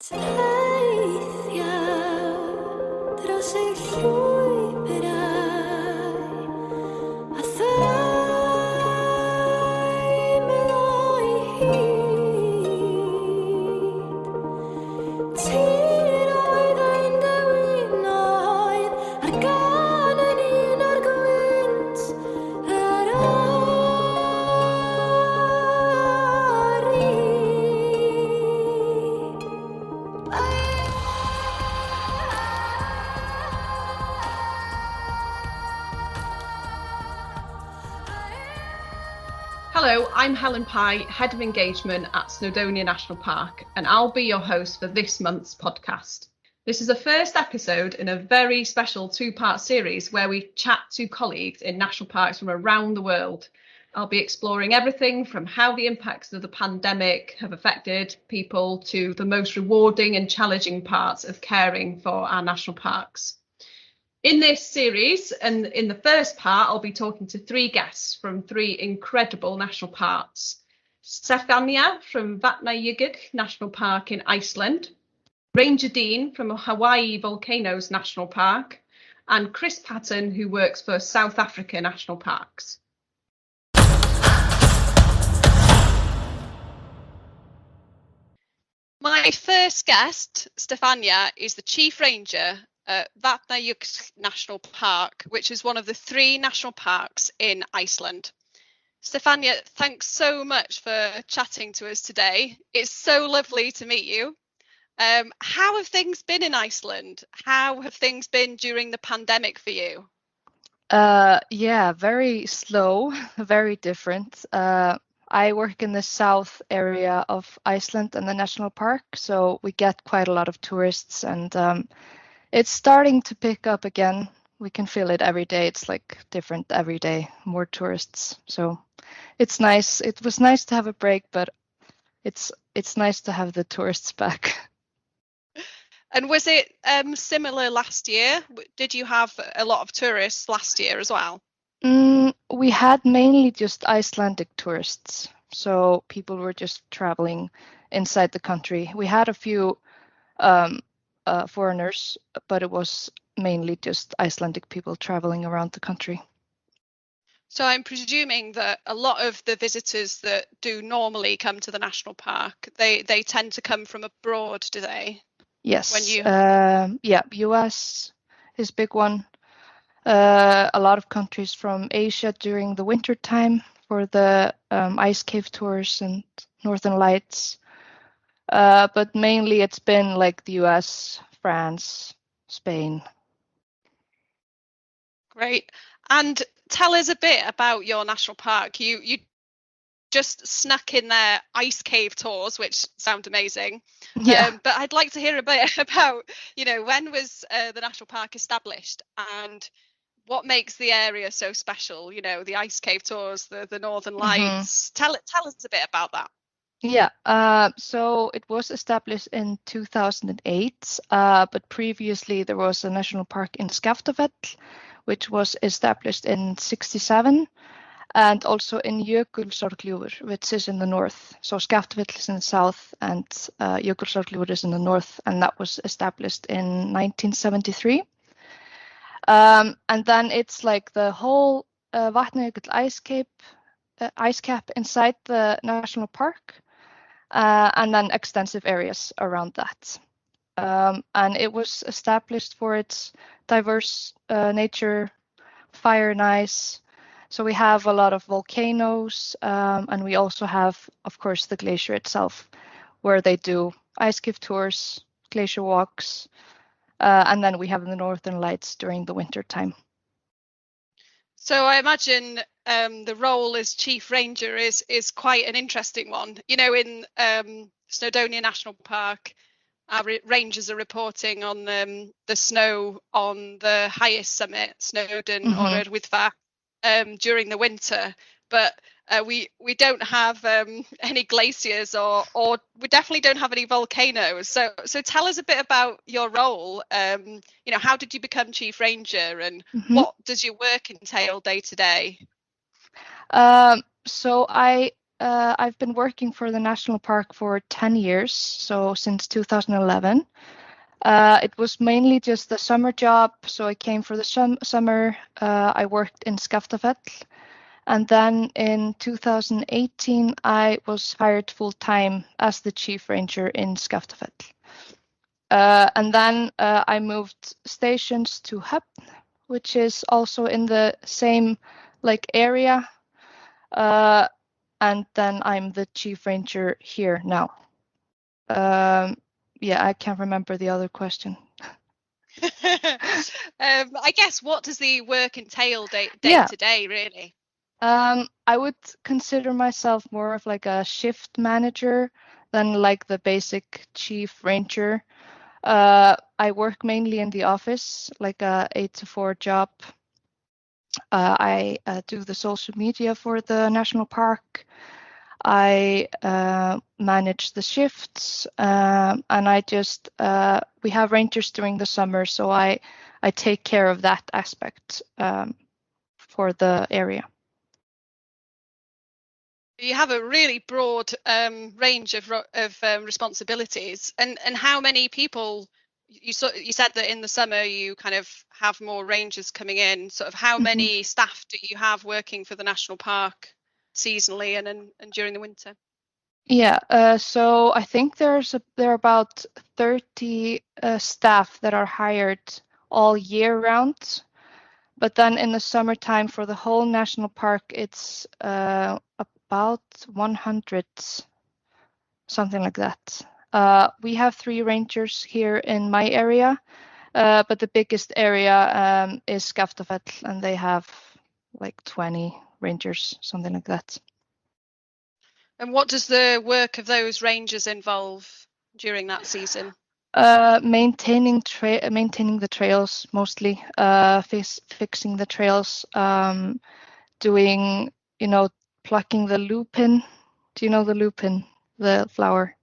Teithio dros ei llwybrau a thaim o'i hyd. Tiroedd ein dewinoedd ar gan yn un ar gwynt yr ori. Hello, I'm Helen Pye, Head of Engagement at Snowdonia National Park, and I'll be your host for this month's podcast. This is the first episode in a very special two-part series where we chat to colleagues in national parks from around the world. I'll be exploring everything from how the impacts of the pandemic have affected people to the most rewarding and challenging parts of caring for our national parks. In this series, and in the first part, I'll be talking to three guests from three incredible national parks. Stefania from Vatnajökull National Park in Iceland, Ranger Dean from Hawai'i Volcanoes National Park, and Chris Patton, who works for South Africa National Parks. My first guest, Stefania, is the Chief Ranger at Vatnajökull National Park, which is one of the three national parks in Iceland. Stefania, thanks so much for chatting to us today. It's so lovely to meet you. How have things been in Iceland? How have things been during the pandemic for you? Yeah, very slow, very different. I work in the south area of Iceland and the national park, so we get quite a lot of tourists, and it's starting to pick up again. We can feel it every day. It's like different every day, more tourists. So it's nice. It was nice to have a break, but it's nice to have the tourists back. And was it similar last year? Did you have a lot of tourists last year as well? We had mainly just Icelandic tourists. So people were just traveling inside the country. We had a few foreigners, but it was mainly just Icelandic people traveling around the country. So I'm presuming that a lot of the visitors that do normally come to the national park, they tend to come from abroad, do they? Yes. When you... Yeah, US is a big one. A lot of countries from Asia during the winter time for the ice cave tours and Northern Lights. But mainly it's been like the US, France, Spain. Great. And tell us a bit about your national park. You just snuck in their ice cave tours, which sound amazing. Yeah. But I'd like to hear a bit about, when was the national park established and what makes the area so special? The ice cave tours, the Northern Lights. Tell us a bit about that. Yeah, so it was established in 2008, but previously there was a national park in Skaftafell, which was established in 67, and also in Jökulsárgljúfur, which is in the north. So Skaftafell is in the south, and Jökulsárgljúfur is in the north, and that was established in 1973. And then it's like the whole Vatnajökull ice cap inside the national park. And then extensive areas around that. And it was established for its diverse nature, fire and ice. So we have a lot of volcanoes, and we also have, of course, the glacier itself, where they do ice cave tours, glacier walks, and then we have the Northern Lights during the winter time. So I imagine the role as Chief Ranger is quite an interesting one. In Snowdonia National Park, our rangers are reporting on the snow on the highest summit, Snowdon or Ardaloedd, during the winter. But we don't have any glaciers or we definitely don't have any volcanoes. So tell us a bit about your role. How did you become Chief Ranger and what does your work entail day to day? So I I've been working for the national park for 10 years, so since 2011. It was mainly just the summer job, so I came for the summer. I worked in Skaftafell, and then in 2018 I was hired full-time as the chief ranger in Skaftafell. And then I moved stations to Höfn, which is also in the same area. And then I'm the chief ranger here now. Yeah, I can't remember the other question. I guess, what does the work entail day to day, really? I would consider myself more of like a shift manager than like the basic chief ranger. I work mainly in the office, like a 8 to 4 job. I do the social media for the national park. I manage the shifts, and I just we have rangers during the summer, so I take care of that aspect for the area. You have a really broad range of responsibilities, and how many people? You said that in the summer you kind of have more rangers coming in. Sort of how many staff do you have working for the national park seasonally and during the winter? Yeah, so I think there are about 30 staff that are hired all year round. But then in the summertime for the whole national park, it's about 100, something like that. We have 3 rangers here in my area, but the biggest area is Skaftafell, and they have like 20 rangers, something like that. And what does the work of those rangers involve during that season? Maintaining the trails mostly, fixing the trails, doing, plucking the lupin. Do you know the lupin, the flower?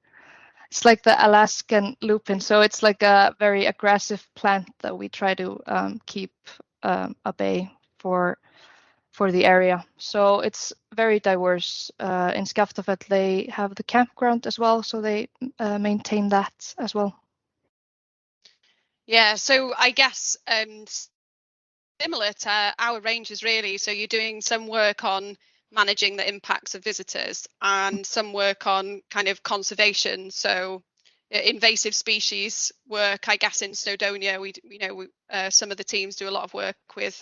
It's like the Alaskan lupin, so it's like a very aggressive plant that we try to keep at bay for the area. So it's very diverse. In Skaftafell they have the campground as well, so they maintain that as well. Yeah, so I guess similar to our rangers really. So you're doing some work on managing the impacts of visitors and some work on kind of conservation. So invasive species work, I guess in Snowdonia, some of the teams do a lot of work with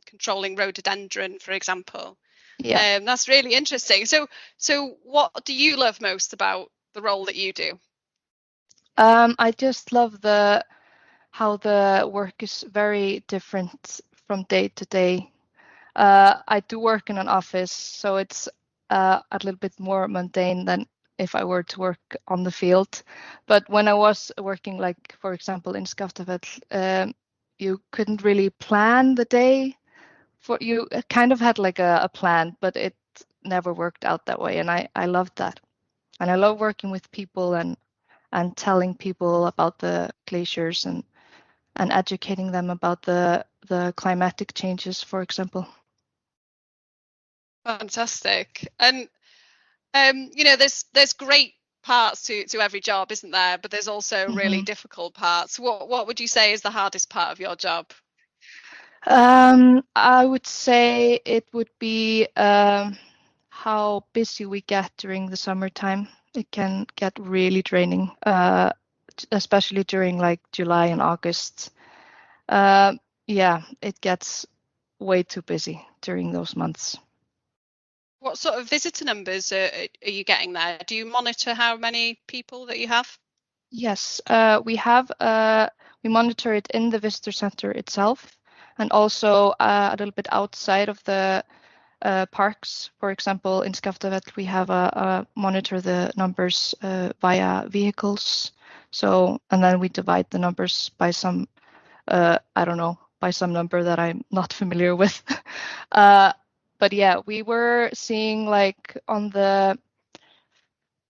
controlling rhododendron, for example. Yeah, that's really interesting. So what do you love most about the role that you do? I just love how the work is very different from day to day. I do work in an office, so it's a little bit more mundane than if I were to work on the field. But when I was working, like for example in Skaftafell, you couldn't really plan the day. You kind of had like a plan, but it never worked out that way, and I loved that. And I love working with people and telling people about the glaciers and educating them about the climatic changes, for example. Fantastic. And there's great parts to every job, isn't there? But there's also really difficult parts. What would you say is the hardest part of your job? I would say it would be how busy we get during the summertime. It can get really draining, especially during like July and August. Yeah, it gets way too busy during those months. What sort of visitor numbers are you getting there? Do you monitor how many people that you have? Yes, we monitor it in the visitor center itself, and also a little bit outside of the parks. For example, in Skaftafell we have a monitor the numbers via vehicles. So, and then we divide the numbers by some by some number that I'm not familiar with. But yeah, we were seeing like on the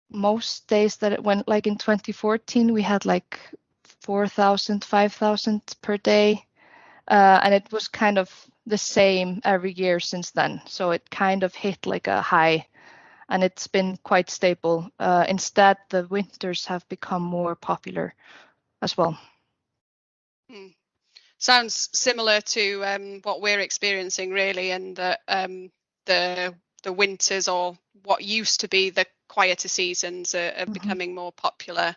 most days that it went, like in 2014, we had like 4,000, 5,000 per day. And it was kind of the same every year since then. So it kind of hit like a high and it's been quite stable. Instead, the winters have become more popular as well. Sounds similar to what we're experiencing, really, and the winters, or what used to be the quieter seasons, are becoming more popular.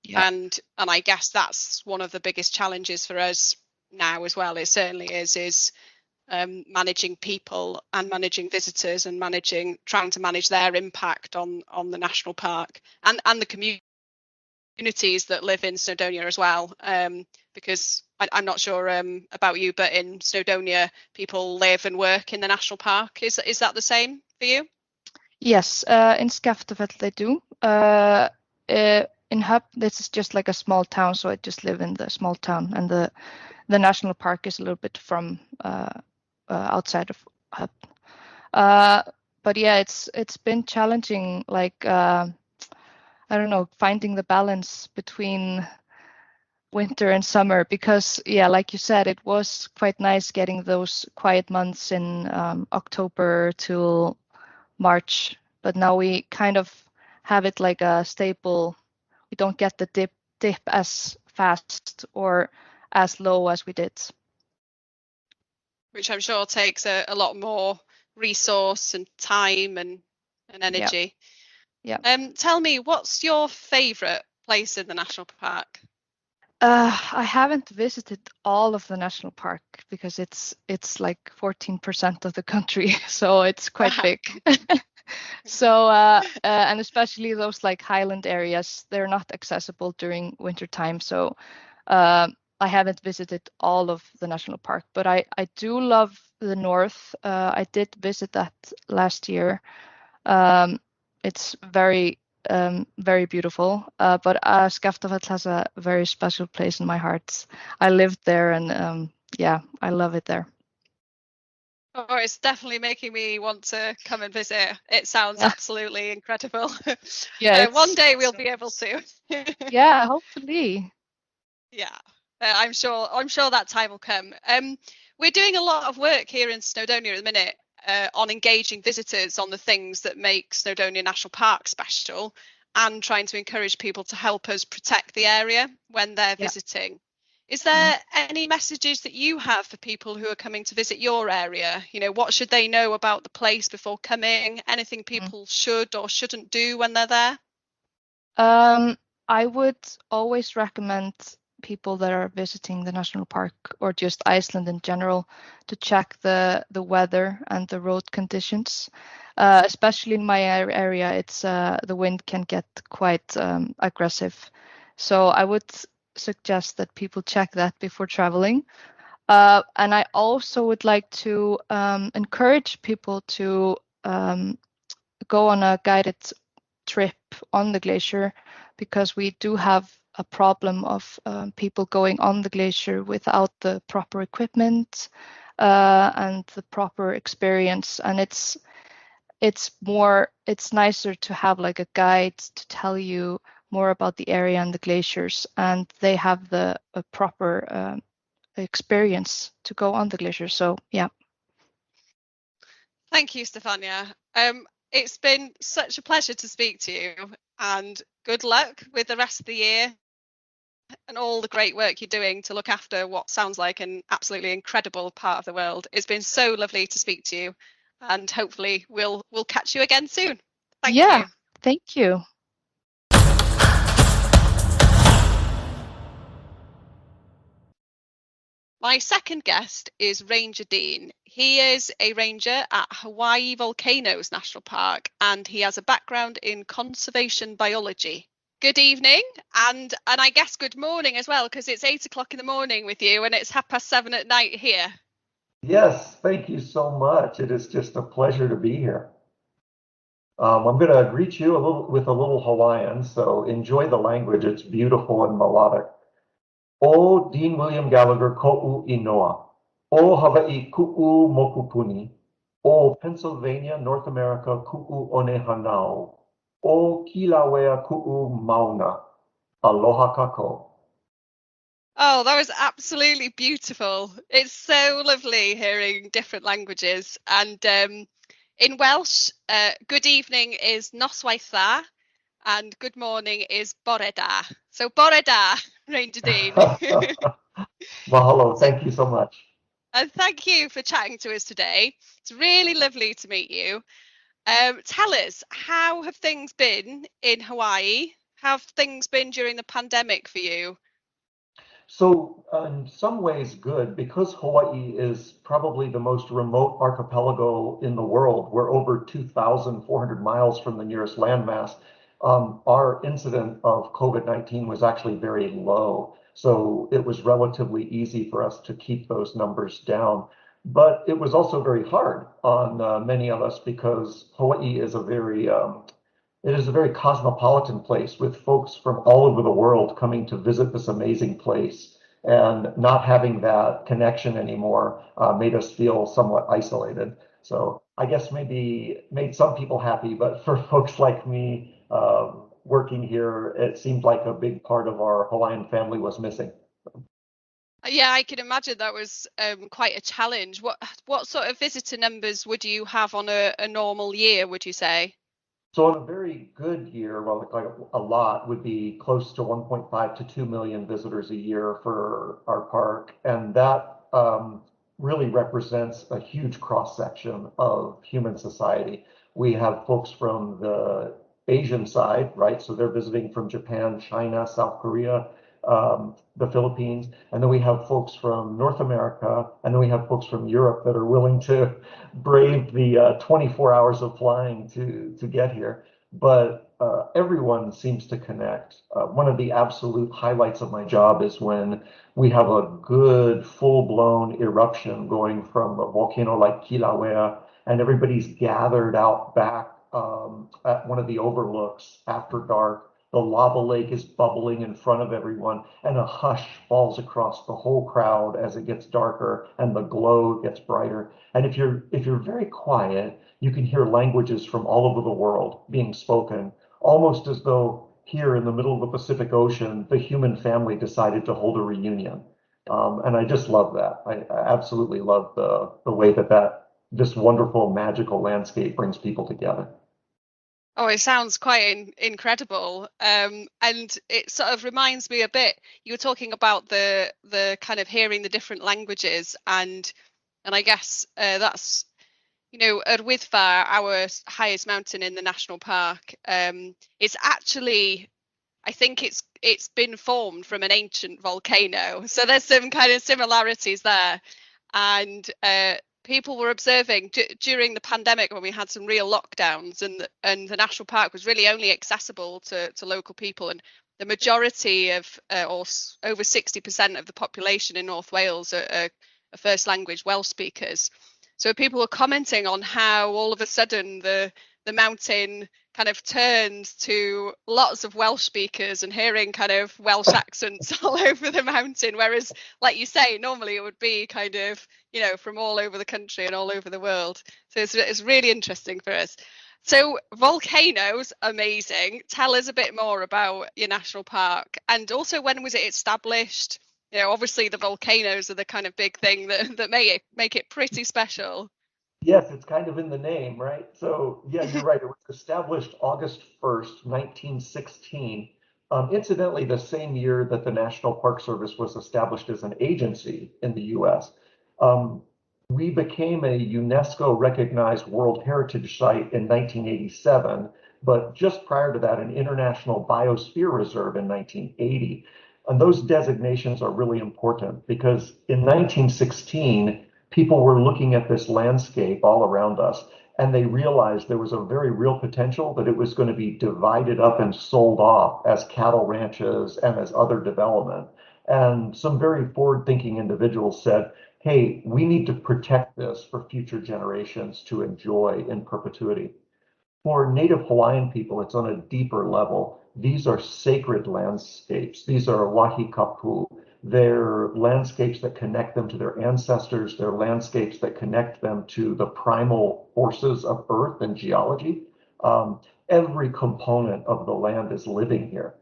Yeah. And I guess that's one of the biggest challenges for us now as well. It certainly is managing people and managing visitors and trying to manage their impact on the national park and the communities that live in Snowdonia as well. Because I'm not sure about you, but in Snowdonia, people live and work in the national park. Is that the same for you? Yes, in Skaftafelli they do. In Hub, this is just like a small town, so I just live in the small town, and the national park is a little bit from outside of Hub. But yeah, it's been challenging, like I don't know, finding the balance between winter and summer, because yeah, like you said, it was quite nice getting those quiet months in October till March, but now we kind of have it like a stable. We don't get the dip as fast or as low as we did. Which I'm sure takes a lot more resource and time and energy. Yeah. Tell me, what's your favourite place in the national park? I haven't visited all of the national park because it's like 14% of the country, so it's quite big. So and especially those like highland areas, they're not accessible during winter time. So I haven't visited all of the national park, but I do love the north. I did visit that last year. It's very beautiful, but Skaftafelli has a very special place in my heart. I lived there, and yeah, I love it there. Oh, it's definitely making me want to come and visit. It sounds absolutely incredible. Yeah, one day we'll be able to. Yeah, hopefully. Yeah, I'm sure that time will come. We're doing a lot of work here in Snowdonia at the minute on engaging visitors on the things that make Snowdonia National Park special, and trying to encourage people to help us protect the area when they're visiting. Is there any messages that you have for people who are coming to visit your area? You know, what should they know about the place before coming? Anything people should or shouldn't do when they're there? I would always recommend people that are visiting the national park, or just Iceland in general, to check the weather and the road conditions. Especially in my area, it's the wind can get quite aggressive. So I would suggest that people check that before traveling. And I also would like to encourage people to go on a guided trip on the glacier, because we do have a problem of people going on the glacier without the proper equipment and the proper experience. And it's nicer to have like a guide to tell you more about the area and the glaciers, and they have the proper experience to go on the glacier. So yeah. Thank you, Stefania. It's been such a pleasure to speak to you, and good luck with the rest of the year and all the great work you're doing to look after what sounds like an absolutely incredible part of the world. It's been so lovely to speak to you, and hopefully we'll catch you again soon. Thank you. Thank you. My second guest is Ranger Dean. He is a ranger at Hawai'i Volcanoes National Park, and he has a background in conservation biology. Good evening, and I guess good morning as well, because it's 8 o'clock in the morning with you and it's 7:30 at night here. Yes, thank you so much. It is just a pleasure to be here. I'm going to greet you with a little Hawaiian, so enjoy the language. It's beautiful and melodic. O Dean William Gallagher ko'u inoa. O Hawaii ku'u mokupuni. O Pennsylvania, North America ku'u one hanau. O Kilauea ku'u mauna. Aloha kako. Oh, that was absolutely beautiful. It's so lovely hearing different languages, and In Welsh, good evening is noswaith dda, and good morning is bore da. So bore da, Ranger Dean. Mahalo, thank you so much. And thank you for chatting to us today. It's really lovely to meet you. Tell us, how have things been in Hawaii? How have things been during the pandemic for you? So, in some ways, good, because Hawaii is probably the most remote archipelago in the world. We're over 2,400 miles from the nearest landmass. Our incident of COVID-19 was actually very low. So it was relatively easy for us to keep those numbers down. But it was also very hard on many of us because Hawaii is it is a very cosmopolitan place with folks from all over the world coming to visit this amazing place. And not having that connection anymore made us feel somewhat isolated. So I guess maybe made some people happy, but for folks like me working here, it seemed like a big part of our Hawaiian family was missing. Yeah, I can imagine that was quite a challenge. What sort of visitor numbers would you have on a normal year, would you say? So on a very good year, well, like a lot would be close to 1.5 to 2 million visitors a year for our park. And that really represents a huge cross section of human society. We have folks from the Asian side, right? So they're visiting from Japan, China, South Korea, the Philippines. And then we have folks from North America, and then we have folks from Europe that are willing to brave the 24 hours of flying to get here. But everyone seems to connect. One of the absolute highlights of my job is when we have a good full-blown eruption going from a volcano like Kilauea, and everybody's gathered out back at one of the overlooks after dark. The lava lake is bubbling in front of everyone, and a hush falls across the whole crowd as it gets darker and the glow gets brighter. And if you're very quiet, you can hear languages from all over the world being spoken, almost as though here in the middle of the Pacific Ocean, the human family decided to hold a reunion. And I just love that. I absolutely love the way that this wonderful magical landscape brings people together. Oh, it sounds quite incredible. And it sort of reminds me a bit, you were talking about the kind of hearing the different languages, and I guess that's, you know, Ardwythfa, our highest mountain in the national park, it's actually, I think it's been formed from an ancient volcano. So there's some kind of similarities there. And people were observing during the pandemic when we had some real lockdowns, and the national park was really only accessible to local people, and the majority of or over 60% of the population in North Wales are first language Welsh speakers. So people were commenting on how all of a sudden the mountain kind of turned to lots of Welsh speakers and hearing kind of Welsh accents all over the mountain, whereas, like you say, normally it would be kind of, you know, from all over the country and all over the world. So it's really interesting for us. So volcanoes, amazing. Tell us a bit more about your national park, and also, when was it established? You know, obviously the volcanoes are the kind of big thing that make it pretty special. Yes, it's kind of in the name, right? So, yeah, you're right. It was established August 1st, 1916. Incidentally, the same year that the National Park Service was established as an agency in the US. We became a UNESCO recognized World Heritage Site in 1987, but just prior to that, an International Biosphere Reserve in 1980. And those designations are really important because in 1916, people were looking at this landscape all around us, and they realized there was a very real potential that it was going to be divided up and sold off as cattle ranches and as other development. And some very forward-thinking individuals said, hey, we need to protect this for future generations to enjoy in perpetuity. For Native Hawaiian people, it's on a deeper level. These are sacred landscapes. These are wahi kapu. They're landscapes that connect them to their ancestors. They're landscapes that connect them to the primal forces of earth and geology. Every component of the land is living here.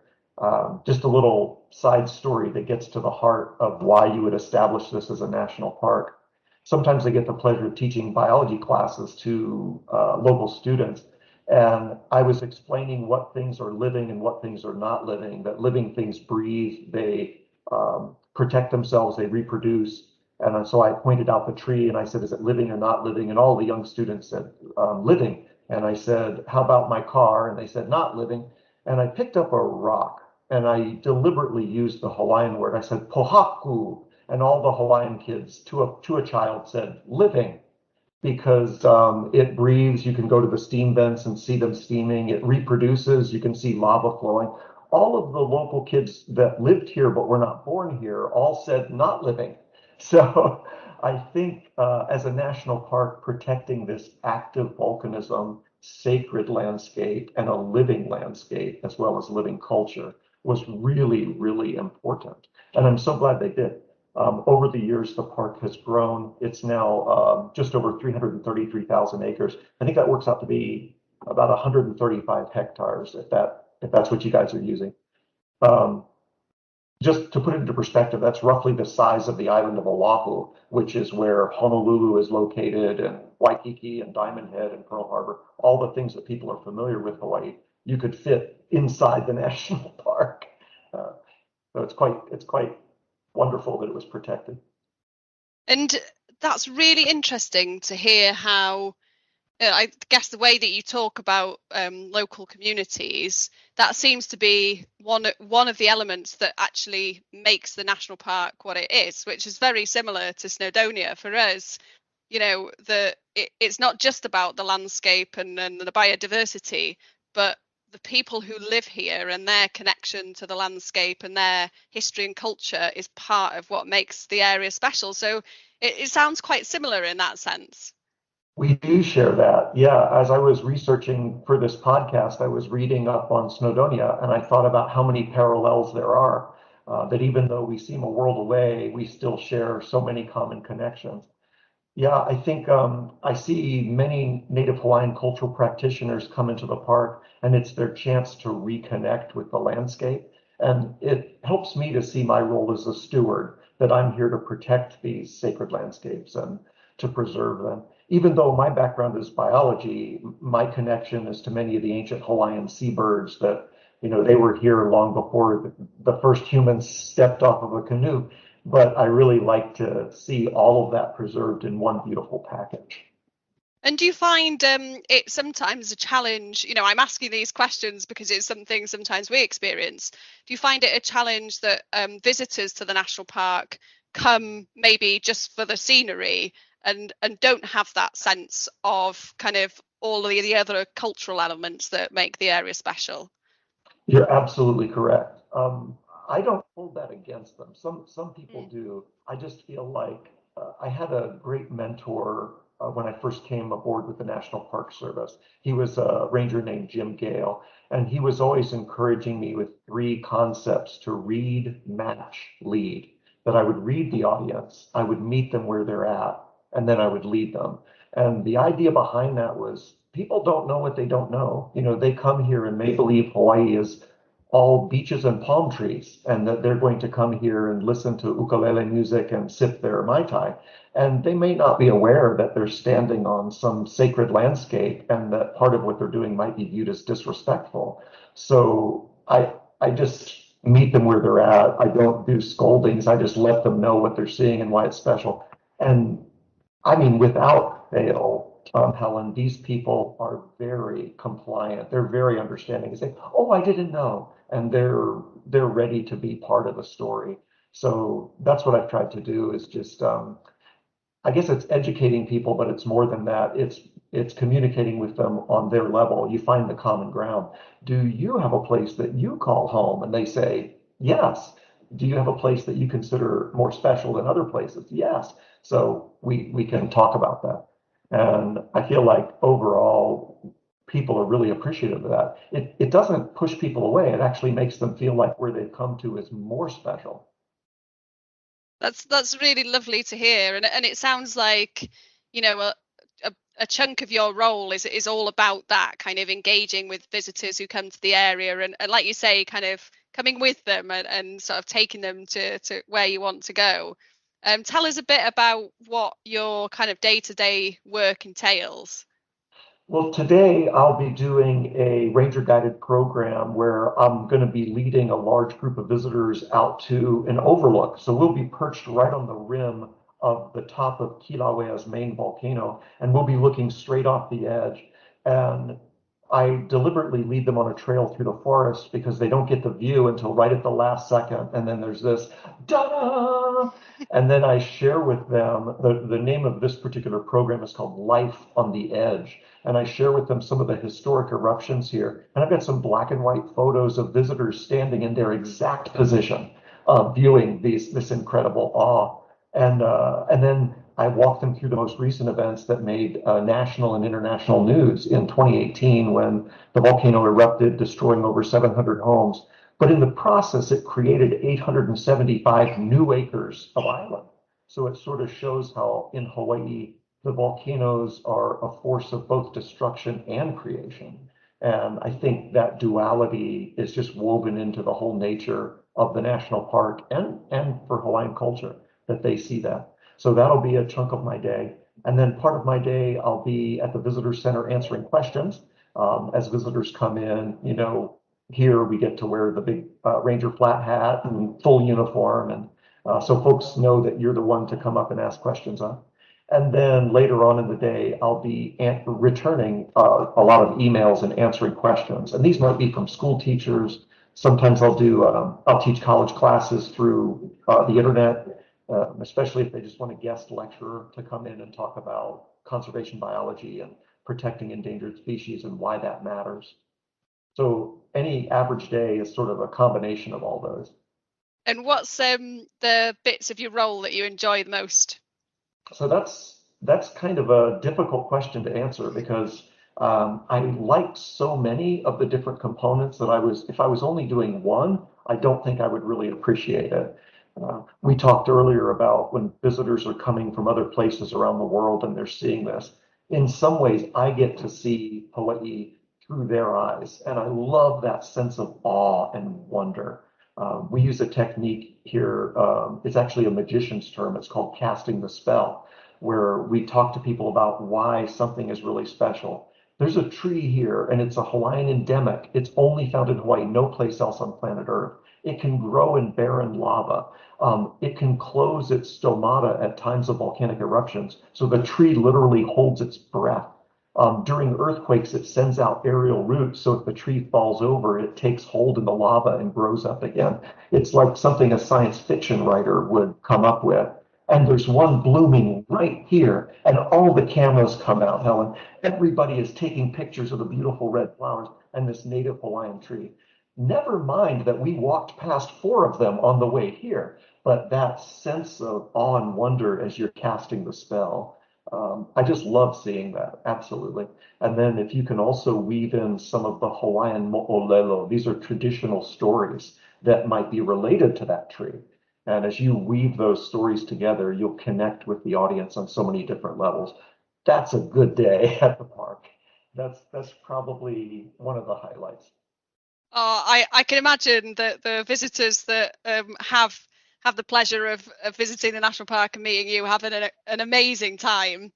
Just a little side story that gets to the heart of why you would establish this as a national park. sometimes I get the pleasure of teaching biology classes to local students. And I was explaining what things are living and what things are not living, that living things breathe, they protect themselves, they reproduce. And so I pointed out the tree and I said, is it living or not living? And all the young students said, living. And I said, how about my car? And they said, not living. And I picked up a rock and I deliberately used the Hawaiian word. I said, pohaku. And all the Hawaiian kids to a child said, living, because it breathes. You can go to the steam vents and see them steaming. It reproduces. You can see lava flowing. All of the local kids that lived here but were not born here all said not living. So I think as a national park, protecting this active volcanism, sacred landscape, and a living landscape, as well as living culture, was really, really important. And I'm so glad they did. Over the years, the park has grown. It's now just over 333,000 acres. I think that works out to be about 135 hectares, if that's what you guys are using. Just to put it into perspective, that's roughly the size of the island of Oahu, which is where Honolulu is located, and Waikiki and Diamond Head and Pearl Harbor, all the things that people are familiar with Hawaii, you could fit inside the national park. So it's quite wonderful that it was protected. And that's really interesting to hear how, I guess the way that you talk about local communities, that seems to be one of the elements that actually makes the national park what it is, which is very similar to Snowdonia for us. It's not just about the landscape and the biodiversity, but the people who live here and their connection to the landscape and their history and culture is part of what makes the area special. So it sounds quite similar in that sense. We do share that. Yeah, as I was researching for this podcast, I was reading up on Snowdonia and I thought about how many parallels there are, that even though we seem a world away, we still share so many common connections. Yeah, I think I see many Native Hawaiian cultural practitioners come into the park, and it's their chance to reconnect with the landscape. And it helps me to see my role as a steward, that I'm here to protect these sacred landscapes and to preserve them. Even though my background is biology, my connection is to many of the ancient Hawaiian seabirds that, they were here long before the first humans stepped off of a canoe. But I really like to see all of that preserved in one beautiful package. And do you find it sometimes a challenge? I'm asking these questions because it's something sometimes we experience. Do you find it a challenge that visitors to the national park come maybe just for the scenery and don't have that sense of kind of all of the other cultural elements that make the area special? You're absolutely correct. I don't hold that against them. Some people do. I just feel like I had a great mentor when I first came aboard with the National Park Service. He was a ranger named Jim Gale, and he was always encouraging me with 3 concepts: to read, match, lead. That I would read the audience, I would meet them where they're at, and then I would lead them. And the idea behind that was, people don't know what they don't know. They come here and may believe Hawaii is all beaches and palm trees, and that they're going to come here and listen to ukulele music and sip their Mai Tai. And they may not be aware that they're standing on some sacred landscape and that part of what they're doing might be viewed as disrespectful. So I just meet them where they're at. I don't do scoldings. I just let them know what they're seeing and why it's special. And I mean, without fail, Helen, these people are very compliant. They're very understanding. They say, "Oh, I didn't know," and they're ready to be part of the story. So that's what I've tried to do, is just, I guess it's educating people, but it's more than that. It's communicating with them on their level. You find the common ground. Do you have a place that you call home? And they say, yes. Do you have a place that you consider more special than other places? Yes. So we can talk about that. And I feel like overall, people are really appreciative of that. It doesn't push people away. It actually makes them feel like where they've come to is more special. That's really lovely to hear, and it sounds like a chunk of your role is all about that, kind of engaging with visitors who come to the area, and like you say, kind of coming with them and sort of taking them to where you want to go. Tell us a bit about what your kind of day-to-day work entails. Well, today I'll be doing a ranger guided program where I'm going to be leading a large group of visitors out to an overlook. So we'll be perched right on the rim of the top of Kilauea's main volcano, and we'll be looking straight off the edge. And I deliberately lead them on a trail through the forest because they don't get the view until right at the last second. And then there's this, da-da! And then I share with them, the name of this particular program is called Life on the Edge. And I share with them some of the historic eruptions here. And I've got some black and white photos of visitors standing in their exact position, viewing this incredible awe. And then I walk them through the most recent events that made national and international news in 2018 when the volcano erupted, destroying over 700 homes. But in the process, it created 875 new acres of island. So it sort of shows how in Hawaii, the volcanoes are a force of both destruction and creation. And I think that duality is just woven into the whole nature of the national park and for Hawaiian culture, that they see that. So that'll be a chunk of my day. And then part of my day, I'll be at the visitor center answering questions. As visitors come in, here we get to wear the big ranger flat hat and full uniform. And so folks know that you're the one to come up and ask questions on. And then later on in the day, I'll be returning a lot of emails and answering questions. And these might be from school teachers. Sometimes I'll teach college classes through the internet, especially if they just want a guest lecturer to come in and talk about conservation biology and protecting endangered species and why that matters. So any average day is sort of a combination of all those. And what's the bits of your role that you enjoy the most? So that's kind of a difficult question to answer because I like so many of the different components that if I was only doing one, I don't think I would really appreciate it. We talked earlier about when visitors are coming from other places around the world and they're seeing this. In some ways, I get to see Hawaii through their eyes, and I love that sense of awe and wonder. We use a technique here. It's actually a magician's term. It's called casting the spell, where we talk to people about why something is really special. There's a tree here, and it's a Hawaiian endemic. It's only found in Hawaii, no place else on planet Earth. It can grow in barren lava. It can close its stomata at times of volcanic eruptions. So the tree literally holds its breath. During earthquakes, it sends out aerial roots. So if the tree falls over, it takes hold in the lava and grows up again. It's like something a science fiction writer would come up with. And there's one blooming right here. And all the cameras come out, Helen. Everybody is taking pictures of the beautiful red flowers and this native Hawaiian tree. Never mind that we walked past 4 of them on the way here. But that sense of awe and wonder as you're casting the spell, I just love seeing that, absolutely. And then if you can also weave in some of the Hawaiian mo'olelo, these are traditional stories that might be related to that tree. And as you weave those stories together, you'll connect with the audience on so many different levels. That's a good day at the park. That's probably one of the highlights. I can imagine that the visitors that have the pleasure of visiting the national park and meeting you having an amazing time.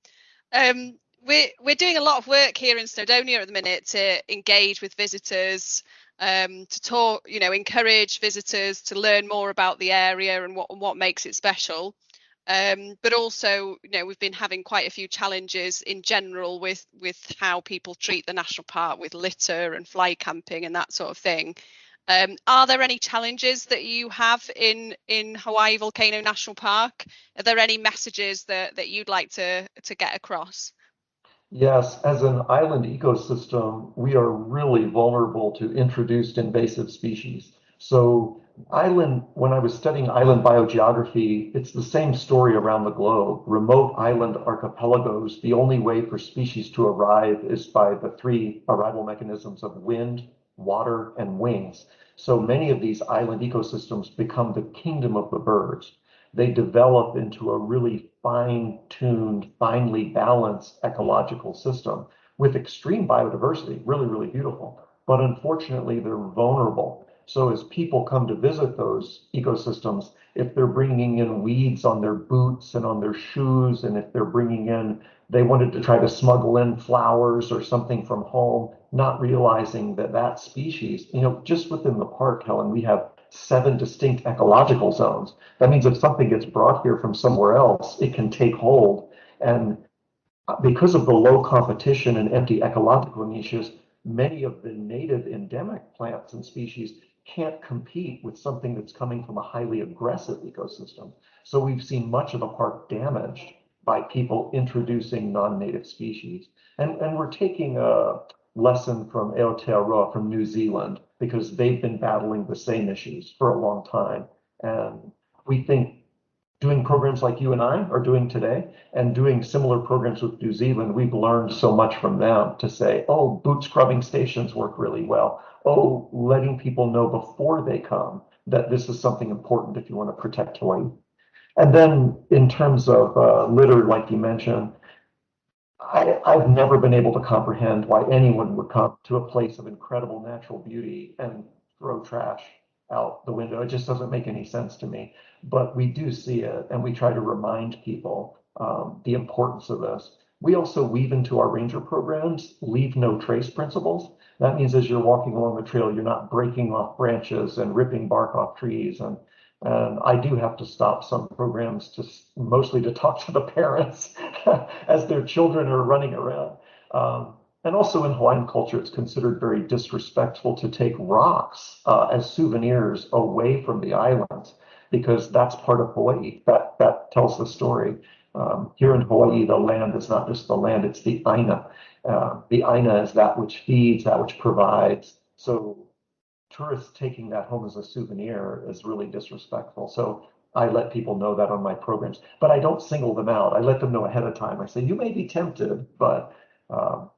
We're doing a lot of work here in Snowdonia at the minute to engage with visitors, to talk, encourage visitors to learn more about the area and what makes it special. But also, we've been having quite a few challenges in general with how people treat the national park, with litter and fly camping and that sort of thing. Are there any challenges that you have in Hawai'i Volcano National Park? Are there any messages that you'd like to get across? Yes, as an island ecosystem, we are really vulnerable to introduced invasive species. So when I was studying island biogeography, it's the same story around the globe. Remote island archipelagos, the only way for species to arrive is by the 3 arrival mechanisms of wind, water, and wings. So many of these island ecosystems become the kingdom of the birds. They develop into a really fine-tuned, finely balanced ecological system with extreme biodiversity, really, really beautiful. But unfortunately, they're vulnerable. So as people come to visit those ecosystems, if they're bringing in weeds on their boots and on their shoes, and if they're bringing in, they wanted to try to smuggle in flowers or something from home, not realizing that that species, just within the park, Helen, we have 7 distinct ecological zones. That means if something gets brought here from somewhere else, it can take hold. And because of the low competition and empty ecological niches, many of the native endemic plants and species can't compete with something that's coming from a highly aggressive ecosystem. So we've seen much of the park damaged by people introducing non-native species. And we're taking a lesson from Aotearoa from New Zealand, because they've been battling the same issues for a long time. And we think doing programs like you and I are doing today, and doing similar programs with New Zealand, we've learned so much from them to say, oh, boot scrubbing stations work really well. Oh, letting people know before they come that this is something important if you want to protect Hawaii. And then in terms of litter, like you mentioned, I've never been able to comprehend why anyone would come to a place of incredible natural beauty and throw trash out the window. It just doesn't make any sense to me. But we do see it, and we try to remind people the importance of this. We also weave into our ranger programs leave no trace principles. That means as you're walking along the trail, you're not breaking off branches and ripping bark off trees. And I do have to stop some programs mostly to talk to the parents as their children are running around. And also in Hawaiian culture, it's considered very disrespectful to take rocks as souvenirs away from the islands, because that's part of Hawaii. That tells the story. Here in Hawaii, the land is not just the land, it's the aina. The aina is that which feeds, that which provides. So tourists taking that home as a souvenir is really disrespectful. So I let people know that on my programs, but I don't single them out. I let them know ahead of time. I say, you may be tempted, but I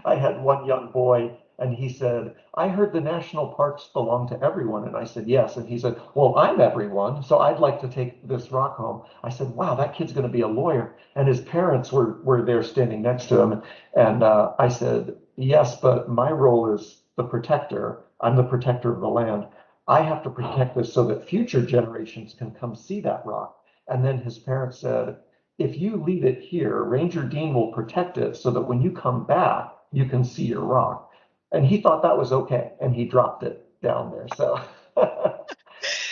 had one young boy, and he said, I heard the national parks belong to everyone. And I said, yes. And he said, well, I'm everyone, so I'd like to take this rock home. I said, wow, that kid's going to be a lawyer. And his parents were there standing next to him. And I said, yes, but my role is the protector. I'm the protector of the land. I have to protect this so that future generations can come see that rock. And then his parents said, if you leave it here, Ranger Dean will protect it so that when you come back, you can see your rock. And he thought that was okay, and he dropped it down there. So,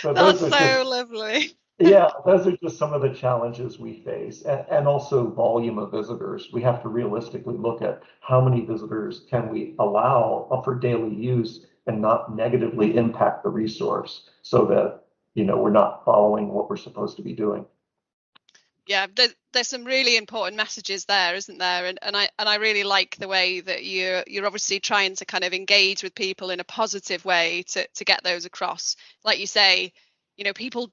That's so lovely. Yeah, those are just some of the challenges we face, and also volume of visitors. We have to realistically look at how many visitors can we allow for daily use and not negatively impact the resource, so that we're not following what we're supposed to be doing. Yeah, there's some really important messages there, isn't there? And I really like the way that you're obviously trying to kind of engage with people in a positive way to get those across. Like you say, people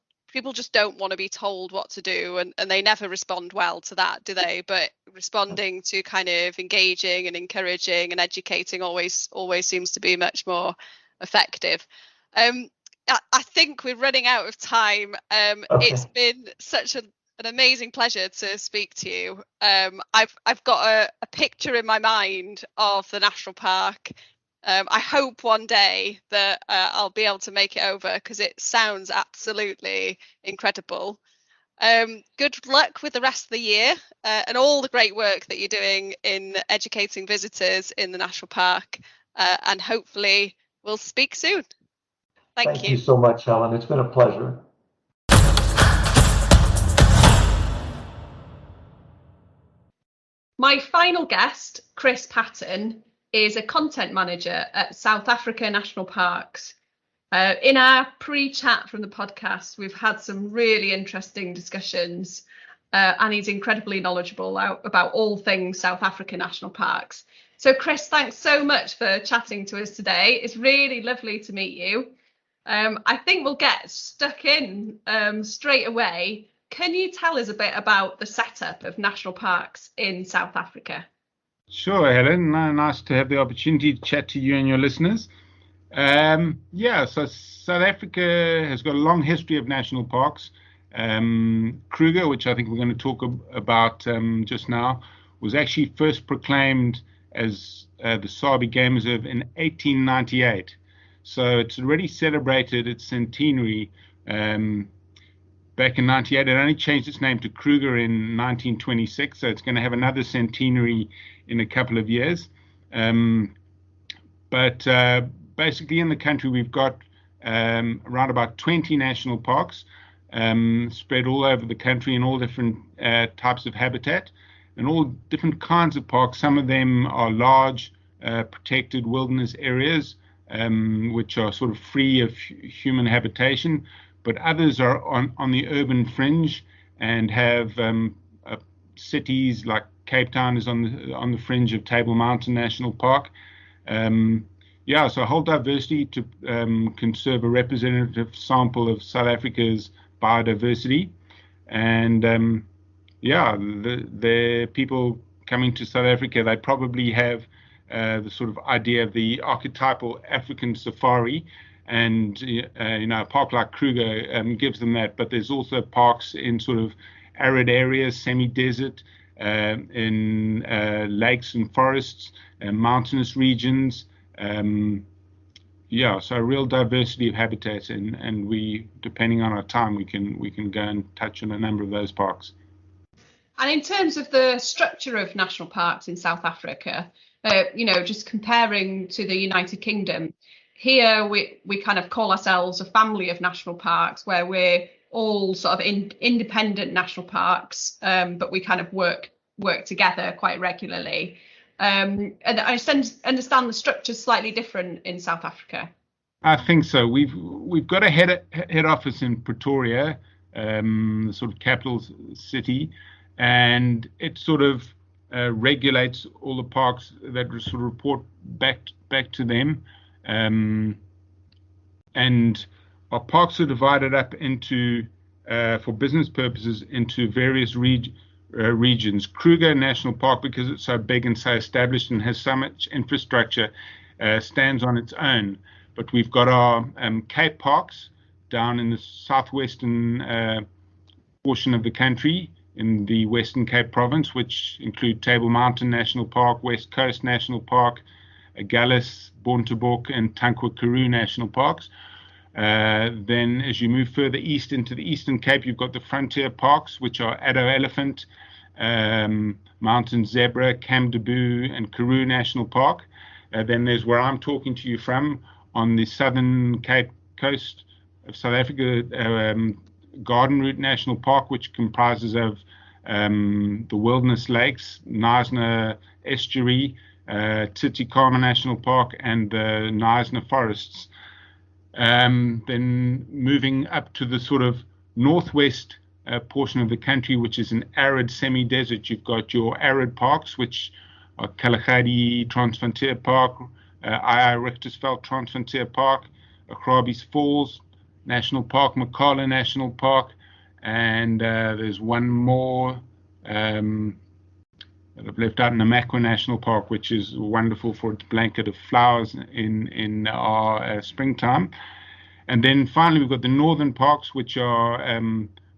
just don't want to be told what to do, and they never respond well to that, do they? But responding to kind of engaging and encouraging and educating always seems to be much more effective. I think we're running out of time. Okay. It's been such an amazing pleasure to speak to you. I've got a picture in my mind of the national park. I hope one day that I'll be able to make it over, because it sounds absolutely incredible. Good luck with the rest of the year and all the great work that you're doing in educating visitors in the national park. And hopefully we'll speak soon. Thank you so much, Helen. It's been a pleasure. My final guest, Chris Patton, is a content manager at South Africa National Parks. In our pre-chat from the podcast, we've had some really interesting discussions, and he's incredibly knowledgeable about all things South Africa National Parks. So Chris, thanks so much for chatting to us today. It's really lovely to meet you. I think we'll get stuck in straight away. Can you tell us a bit about the setup of national parks in South Africa? Sure, Helen. Nice to have the opportunity to chat to you and your listeners. So South Africa has got a long history of national parks. Kruger, which I think we're going to talk about just now, was actually first proclaimed as the Sabi Game Reserve in 1898. So it's already celebrated its centenary back in 98. It only changed its name to Kruger in 1926, so it's going to have another centenary in a couple of years. But basically in the country we've got around about 20 national parks spread all over the country in all different types of habitat and all different kinds of parks. Some of them are large protected wilderness areas which are sort of free of human habitation, but others are on the urban fringe and have cities like Cape Town is on the fringe of Table Mountain National Park. So a whole diversity to conserve a representative sample of South Africa's biodiversity. And the people coming to South Africa, they probably have the sort of idea of the archetypal African safari, and a park like Kruger gives them that. But there's also parks in sort of arid areas, semi-desert, in lakes and forests, mountainous regions. So a real diversity of habitat, and we, depending on our time, we can go and touch on a number of those parks. And in terms of the structure of national parks in South Africa, just comparing to the United Kingdom, here we kind of call ourselves a family of national parks where we're all sort of independent national parks, but we kind of work together quite regularly. And I understand the structure's slightly different in South Africa. I think so. We've got a head office in Pretoria, the sort of capital city, and it sort of regulates all the parks that sort of report back to them. And our parks are divided up into, for business purposes, into various regions. Kruger National Park, because it's so big and so established and has so much infrastructure, stands on its own. But we've got our Cape Parks down in the southwestern portion of the country, in the Western Cape Province, which include Table Mountain National Park, West Coast National Park, Agulhas, Bontebok, and Tankwa Karoo National Parks. Then as you move further east into the Eastern Cape, you've got the frontier parks, which are Addo Elephant, Mountain Zebra, Kamdaboo, and Karoo National Park. Then there's where I'm talking to you from, on the southern Cape coast of South Africa, Garden Route National Park, which comprises of the Wilderness Lakes, Knysna Estuary, Tsitsikamma National Park, and the Knysna Forests. Then moving up to the sort of northwest portion of the country, which is an arid semi-desert, you've got your arid parks, which are Kalahari Transfrontier Park, Richtersveld Transfrontier Park, Akrabi's Falls National Park, Makala National Park, and there's one more that I've left out, Namakwa National Park, which is wonderful for its blanket of flowers in our springtime. And then finally we've got the northern parks, which are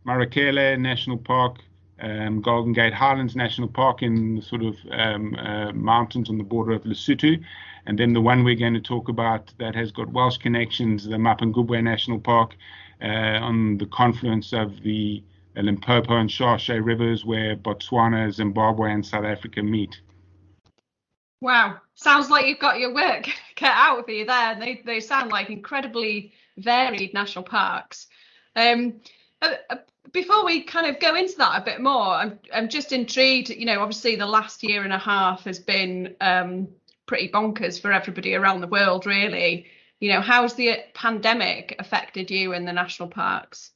Marakele National Park, Golden Gate Highlands National Park in the sort of mountains on the border of Lesotho. And then the one we're going to talk about that has got Welsh connections, the Mapungubwe National Park, on the confluence of the Limpopo and Shashe rivers, where Botswana, Zimbabwe, and South Africa meet. Wow, sounds like you've got your work cut out for you there. They sound like incredibly varied national parks. Before we kind of go into that a bit more, I'm just intrigued. Obviously the last year and a half has been pretty bonkers for everybody around the world, really. How's the pandemic affected you in the national parks?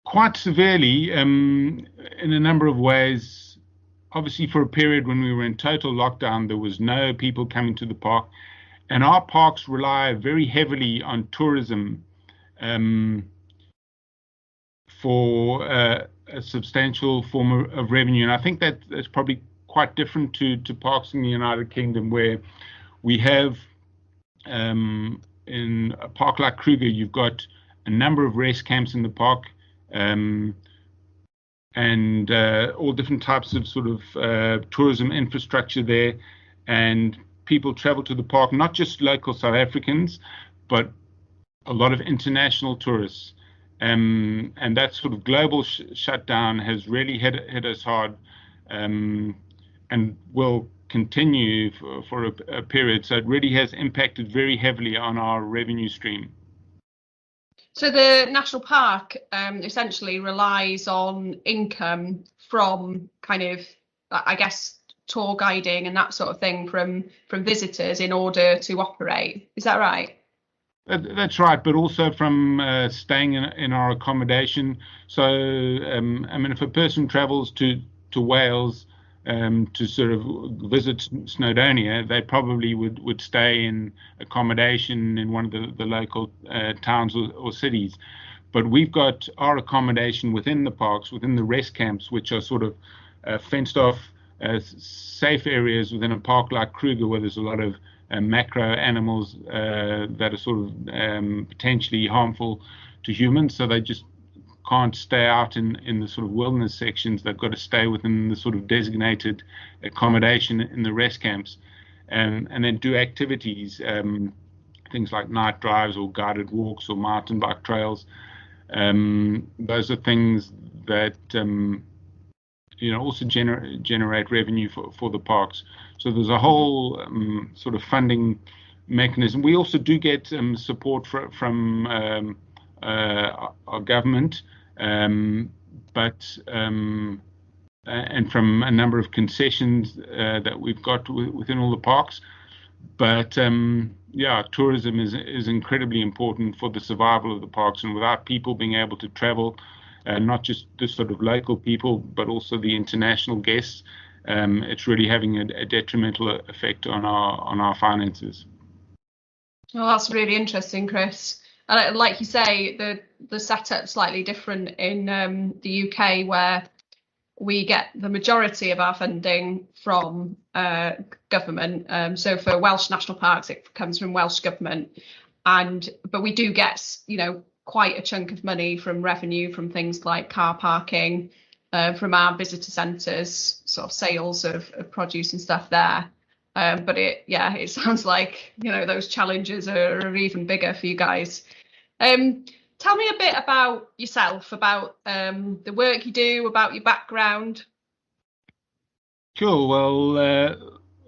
Quite severely, in a number of ways. Obviously, for a period when we were in total lockdown, there was no people coming to the park, and our parks rely very heavily on tourism for a substantial form of revenue. And I think that's probably quite different to parks in the United Kingdom, where we have, in a park like Kruger, you've got a number of rest camps in the park, and all different types of sort of tourism infrastructure there. and people travel to the park, not just local South Africans, but a lot of international tourists. And that sort of global shutdown has really hit us hard, and will continue for a period. So it really has impacted very heavily on our revenue stream. So the national park essentially relies on income from kind of, I guess, tour guiding and that sort of thing from visitors in order to operate. Is that right? That's right, but also from staying in our accommodation. So, I mean, if a person travels to Wales to sort of visit Snowdonia, they probably would stay in accommodation in one of the local towns or cities. But we've got our accommodation within the parks, within the rest camps, which are sort of fenced off safe areas within a park like Kruger, where there's a lot of macro animals that are sort of potentially harmful to humans. So they just can't stay out in the sort of wilderness sections. They've got to stay within the sort of designated accommodation in the rest camps, and then do activities, things like night drives or guided walks or mountain bike trails. Those are things that also generate revenue for the parks. So there's a whole sort of funding mechanism. We also do get support from our government, but and from a number of concessions that we've got within all the parks. But tourism is incredibly important for the survival of the parks, and without people being able to travel, not just the sort of local people, but also the international guests, it's really having a detrimental effect on our finances. Well, that's really interesting, Chris. And like you say, the setup's slightly different in the UK, where we get the majority of our funding from government. So for Welsh national parks, it comes from Welsh government, but we do get quite a chunk of money from revenue from things like car parking, from our visitor centres, sort of sales of produce and stuff there. But it sounds like those challenges are even bigger for you guys. Tell me a bit about yourself, about the work you do, about your background. Cool. Well,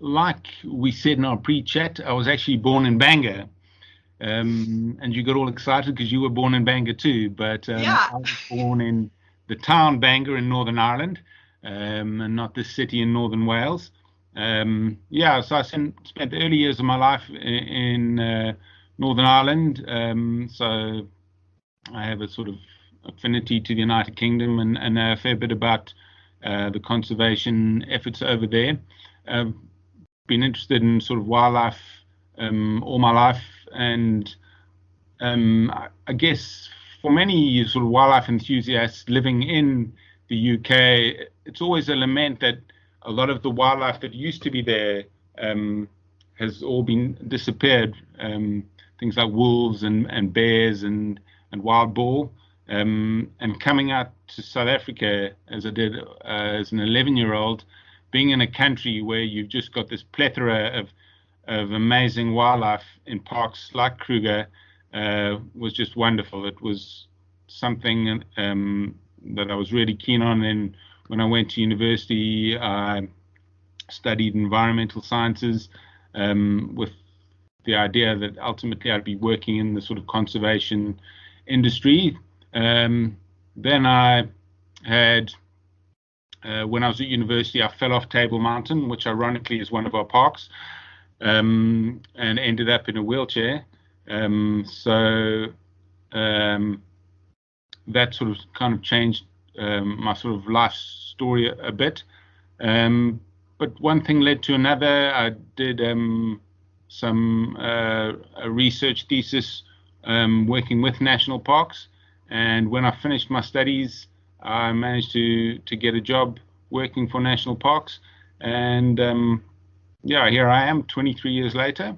like we said in our pre-chat, I was actually born in Bangor. And you got all excited because you were born in Bangor too. But I was born in the town Bangor in Northern Ireland, and not the city in Northern Wales. So I spent the early years of my life in Northern Ireland. So I have a sort of affinity to the United Kingdom and know a fair bit about the conservation efforts over there. Been interested in sort of wildlife all my life, and I guess for many sort of wildlife enthusiasts living in the UK, it's always a lament that a lot of the wildlife that used to be there has all been disappeared. Things like wolves and bears and wild boar. And coming out to South Africa, as I did as an 11-year-old, being in a country where you've just got this plethora of amazing wildlife in parks like Kruger was just wonderful. It was something that I was really keen on. And when I went to university, I studied environmental sciences with the idea that ultimately I'd be working in the sort of conservation industry. Then I had, when I was at university, I fell off Table Mountain, which ironically is one of our parks. And ended up in a wheelchair. So that sort of kind of changed my sort of life story a bit. But one thing led to another. I did some a research thesis working with national parks. And when I finished my studies, I managed to get a job working for national parks. And here I am 23 years later.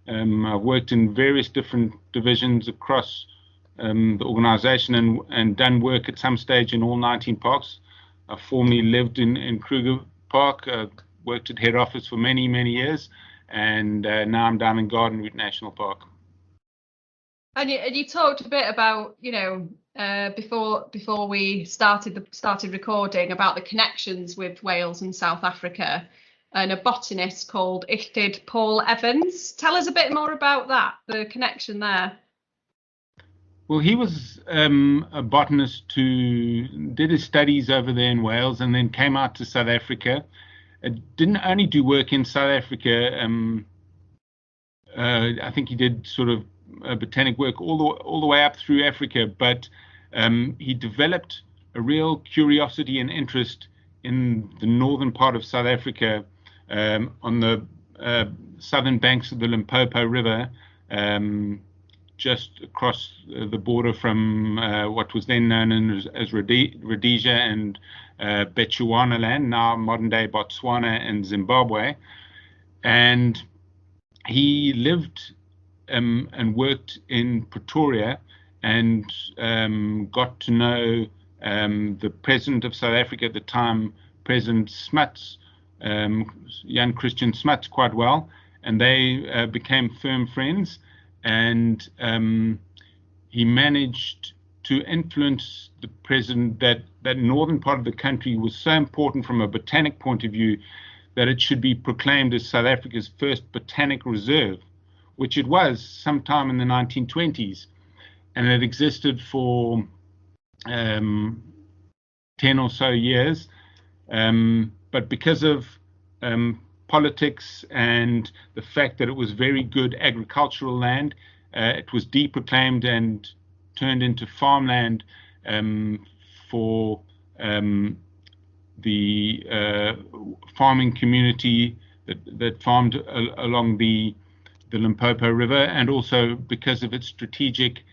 I've worked in various different divisions across the organization and done work at some stage in all 19 parks. I formerly lived in Kruger Park, worked at head office for many, many years, and now I'm down in Garden Route National Park. And you talked a bit about, before we started recording, about the connections with Wales and South Africa, and a botanist called Illtyd Paul Evans. Tell us a bit more about that, the connection there. Well, he was a botanist who did his studies over there in Wales and then came out to South Africa. Didn't only do work in South Africa. I think he did sort of botanic work all the way up through Africa, but he developed a real curiosity and interest in the northern part of South Africa, on the southern banks of the Limpopo River, just across the border from what was then known as Rhodesia and Bechuana land, now modern-day Botswana and Zimbabwe. And he lived and worked in Pretoria, and got to know the president of South Africa at the time, President Smuts, Jan Christian Smuts, quite well, and they became firm friends. And he managed to influence the president that northern part of the country was so important from a botanic point of view that it should be proclaimed as South Africa's first botanic reserve, which it was sometime in the 1920s. And it existed for 10 or so years. But because of politics and the fact that it was very good agricultural land, it was deproclaimed and turned into farmland for the farming community that farmed along the Limpopo River, and also because of its strategic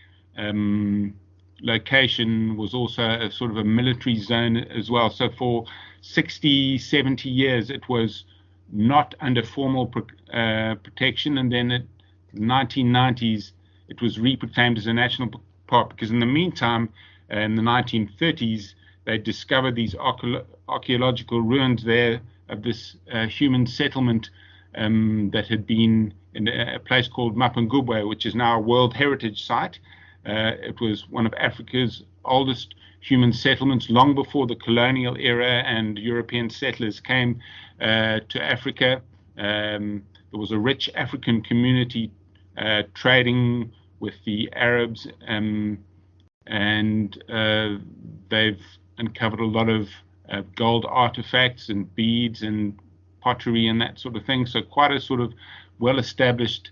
location was also a sort of a military zone as well. So for 60, 70 years it was not under formal protection, and then in the 1990s it was reproclaimed as a national park, because in the meantime, in the 1930s, they discovered these archaeological ruins there of this human settlement that had been in a place called Mapungubwe, which is now a World Heritage Site. It was one of Africa's oldest human settlements, long before the colonial era and European settlers came to Africa. There was a rich African community trading with the Arabs, and they've uncovered a lot of gold artifacts and beads and pottery and that sort of thing. So quite a sort of well-established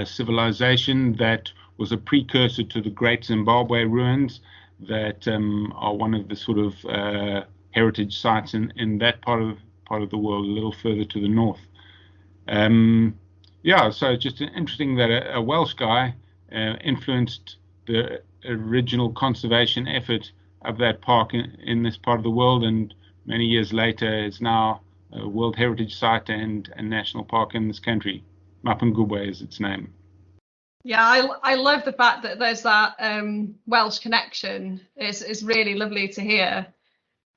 civilization that was a precursor to the Great Zimbabwe ruins that are one of the sort of heritage sites in that part of the world, a little further to the north. Yeah, so it's just interesting that a Welsh guy influenced the original conservation effort of that park in this part of the world, and many years later it's now a World Heritage Site and a national park in this country. Mapungubwe is its name. Yeah, I love the fact that there's that Welsh connection. It's really lovely to hear.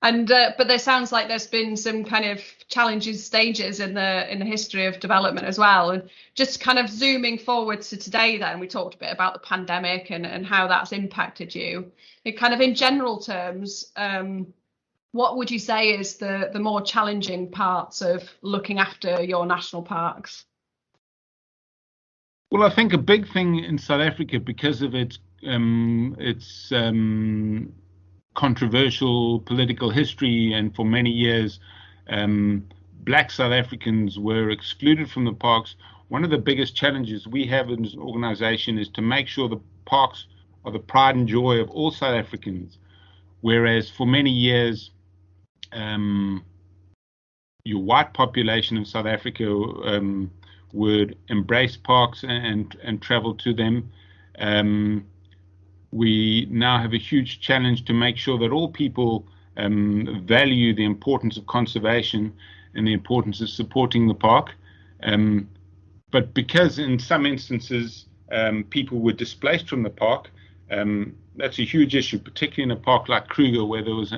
And but there sounds like there's been some kind of challenging stages in the history of development as well. And just kind of zooming forward to today, then we talked a bit about the pandemic and how that's impacted you. It kind of in general terms, what would you say is the more challenging parts of looking after your national parks? Well, I think a big thing in South Africa, because of its controversial political history, and for many years black South Africans were excluded from the parks. One of the biggest challenges we have in this organization is to make sure the parks are the pride and joy of all South Africans, whereas for many years your white population of South Africa would embrace parks and travel to them. We now have a huge challenge to make sure that all people value the importance of conservation and the importance of supporting the park. But because in some instances people were displaced from the park, that's a huge issue, particularly in a park like Kruger, where there was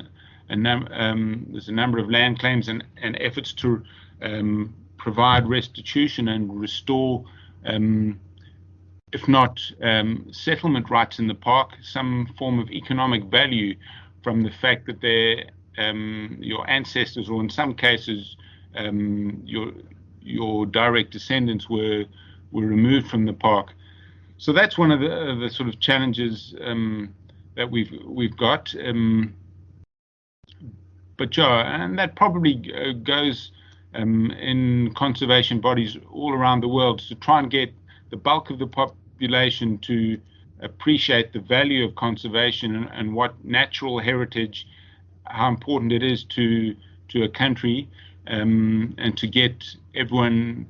there's a number of land claims and efforts to provide restitution and restore, if not settlement rights in the park, some form of economic value from the fact that your ancestors, or in some cases your direct descendants, were removed from the park. So that's one of the sort of challenges that we've got. But yeah, and that probably goes in conservation bodies all around the world, to try and get the bulk of the population to appreciate the value of conservation and what natural heritage, how important it is to a country, and to get everyone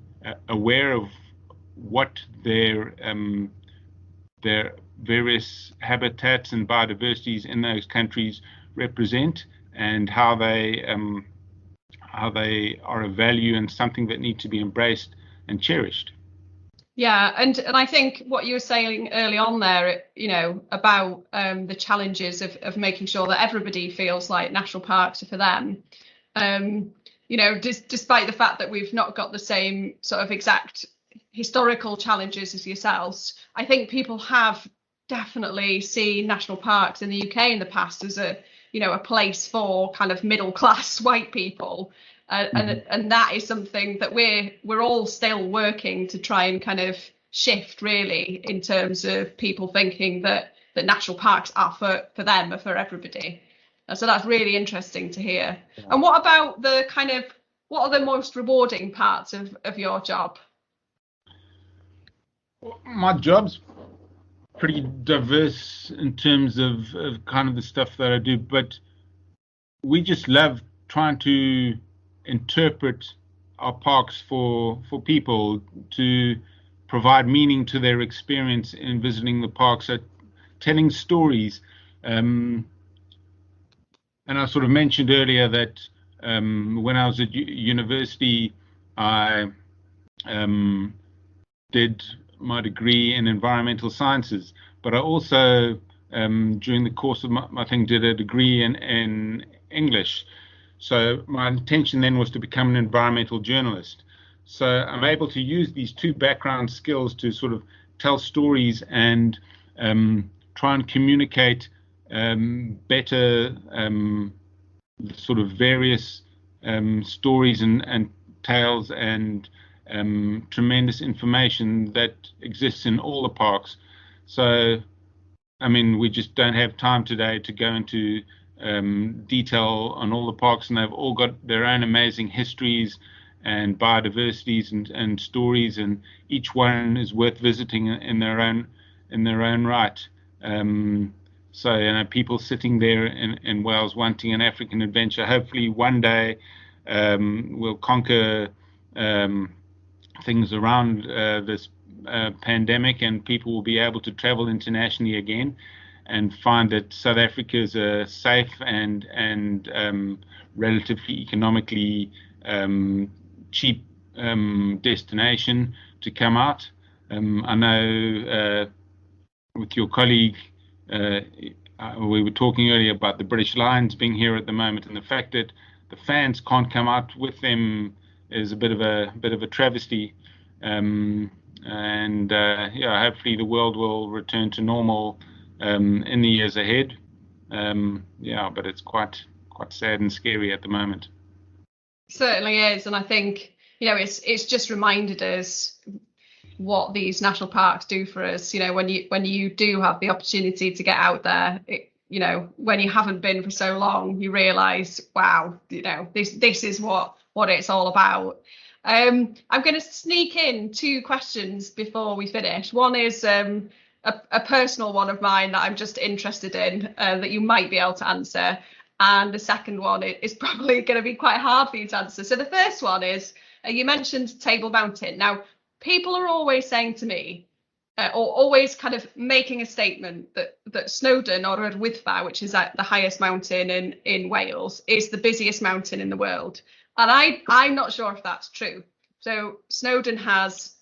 aware of what their various habitats and biodiversities in those countries represent, and how they are of value and something that need to be embraced and cherished. Yeah, and I think what you were saying early on there, about the challenges of making sure that everybody feels like national parks are for them. Despite the fact that we've not got the same sort of exact historical challenges as yourselves, I think people have definitely seen national parks in the UK in the past as a place for kind of middle class white people, and that is something that we're all still working to try and kind of shift, really, in terms of people thinking that national parks are for them, or for everybody. So that's really interesting to hear. Yeah. And what about what are the most rewarding parts of your job? My job's pretty diverse in terms of kind of the stuff that I do, but we just love trying to interpret our parks for people, to provide meaning to their experience in visiting the park. So telling stories, and I sort of mentioned earlier that when I was at university, I did my degree in environmental sciences, but I also during the course of my thing did a degree in English. So my intention then was to become an environmental journalist. So I'm able to use these two background skills to sort of tell stories and try and communicate better sort of various stories and tales and tremendous information that exists in all the parks. So, I mean, we just don't have time today to go into detail on all the parks, and they've all got their own amazing histories and biodiversities and stories, and each one is worth visiting in their own right. So, people sitting there in Wales wanting an African adventure. Hopefully one day we'll conquer things around this pandemic, and people will be able to travel internationally again and find that South Africa is a safe and relatively economically cheap destination to come out. I know with your colleague, we were talking earlier about the British Lions being here at the moment, and the fact that the fans can't come out with them is a bit of a travesty. Hopefully the world will return to normal in the years ahead. But it's quite sad and scary at the moment. Certainly is, and I think it's just reminded us what these national parks do for us. When you do have the opportunity to get out there, when you haven't been for so long, you realise, wow, this is what it's all about. I'm going to sneak in two questions before we finish. One is a personal one of mine that I'm just interested in, that you might be able to answer. And the second one is probably going to be quite hard for you to answer. So the first one is, you mentioned Table Mountain. Now, people are always saying to me, or always kind of making a statement that Snowdon, or Yr Wyddfa, which is the highest mountain in Wales, is the busiest mountain in the world. And I'm not sure if that's true. So Snowdon has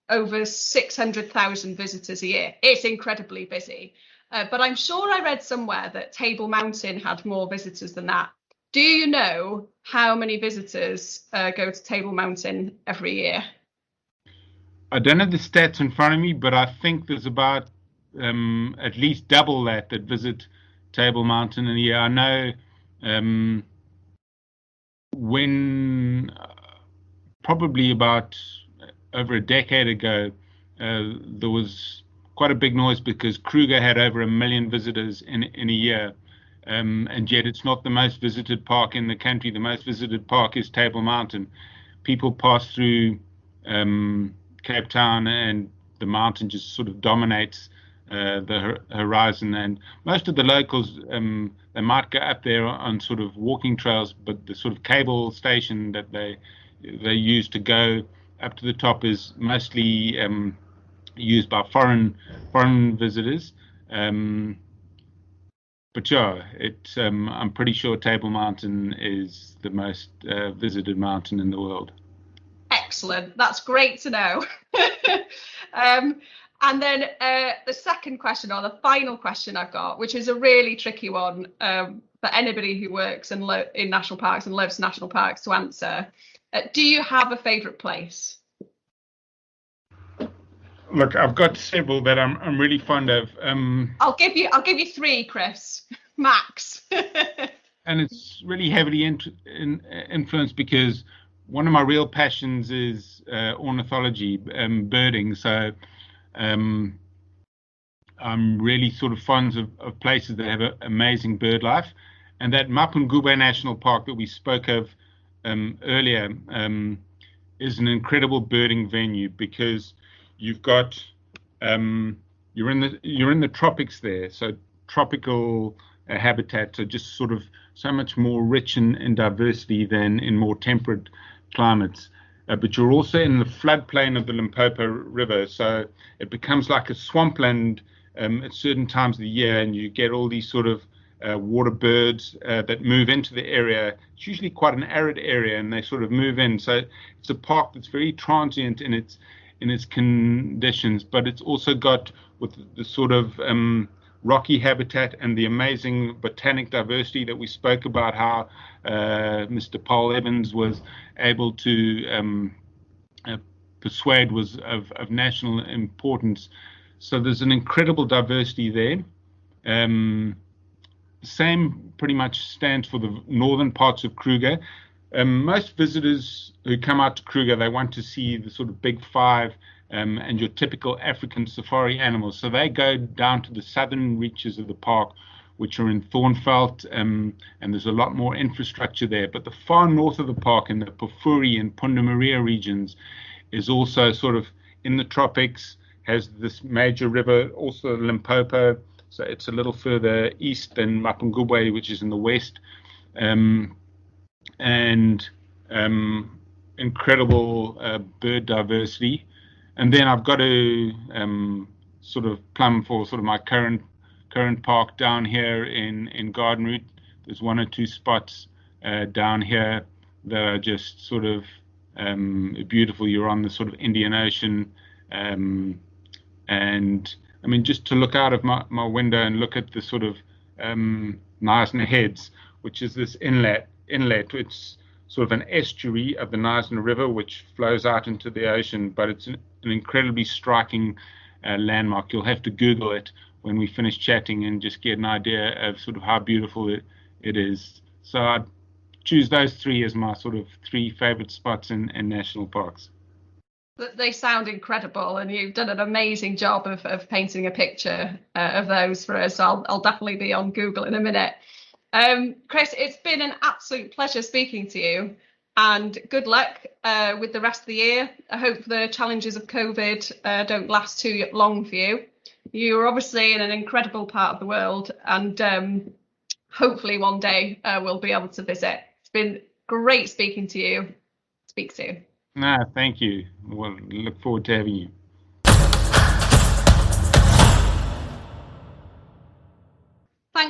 over 600,000 visitors a year. It's incredibly busy. But I'm sure I read somewhere that Table Mountain had more visitors than that. Do you know how many visitors go to Table Mountain every year? I don't have the stats in front of me, but I think there's about at least double that visit Table Mountain in a year. I know when probably about over a decade ago, there was quite a big noise because Kruger had over 1 million visitors in a year. And yet it's not the most visited park in the country. The most visited park is Table Mountain. People pass through Cape Town and the mountain just sort of dominates the horizon. And most of the locals, they might go up there on sort of walking trails, but the sort of cable station that they use to go up to the top is mostly used by foreign visitors. But yeah, I'm pretty sure Table Mountain is the most visited mountain in the world. Excellent. That's great to know. And then the second question, or the final question I've got, which is a really tricky one for anybody who works in national parks and loves national parks to answer. Do you have a favourite place? Look, I've got several that I'm really fond of. I'll give you 3, Chris, max. And it's really heavily influenced because one of my real passions is ornithology, birding. So I'm really sort of fond of places that have amazing bird life. And that Mapungubwe National Park that we spoke of earlier is an incredible birding venue because you've got you're in the tropics there, so tropical habitats are just sort of so much more rich in diversity than in more temperate climates. But you're also in the floodplain of the Limpopo River, so it becomes like a swampland at certain times of the year, and you get all these sort of water birds that move into the area. It's usually quite an arid area, and they sort of move in. So it's a park that's very transient in its conditions, but it's also got with the sort of rocky habitat and the amazing botanic diversity that we spoke about, how Mr. Paul Evans was able to persuade was of national importance. So there's an incredible diversity there. Same pretty much stands for the northern parts of Kruger. Most visitors who come out to Kruger, they want to see the sort of big five and your typical African safari animals. So they go down to the southern reaches of the park, which are in Thornfelt, and there's a lot more infrastructure there. But the far north of the park, in the Pafuri and Punda Maria regions, is also sort of in the tropics, has this major river, also Limpopo. So it's a little further east than Mapungubwe, which is in the west. And incredible bird diversity. And then I've got to sort of plumb for sort of my current park down here in Garden Route. There's 1 or 2 spots down here that are just sort of beautiful. You're on the sort of Indian Ocean, and I mean, just to look out of my window and look at the sort of Neisner Heads, which is this inlet. It's sort of an estuary of the Neisner River, which flows out into the ocean, but it's an incredibly striking landmark. You'll have to Google it when we finish chatting and just get an idea of sort of how beautiful it is. So I'd choose those 3 as my sort of 3 favorite spots in national parks. They sound incredible, and you've done an amazing job of painting a picture of those for us. So I'll definitely be on Google in a minute. Chris, it's been an absolute pleasure speaking to you, and good luck with the rest of the year. I hope the challenges of COVID don't last too long for you. You're obviously in an incredible part of the world, and hopefully one day we'll be able to visit. It's been great speaking to you. Speak soon. No, thank you. We'll look forward to having you.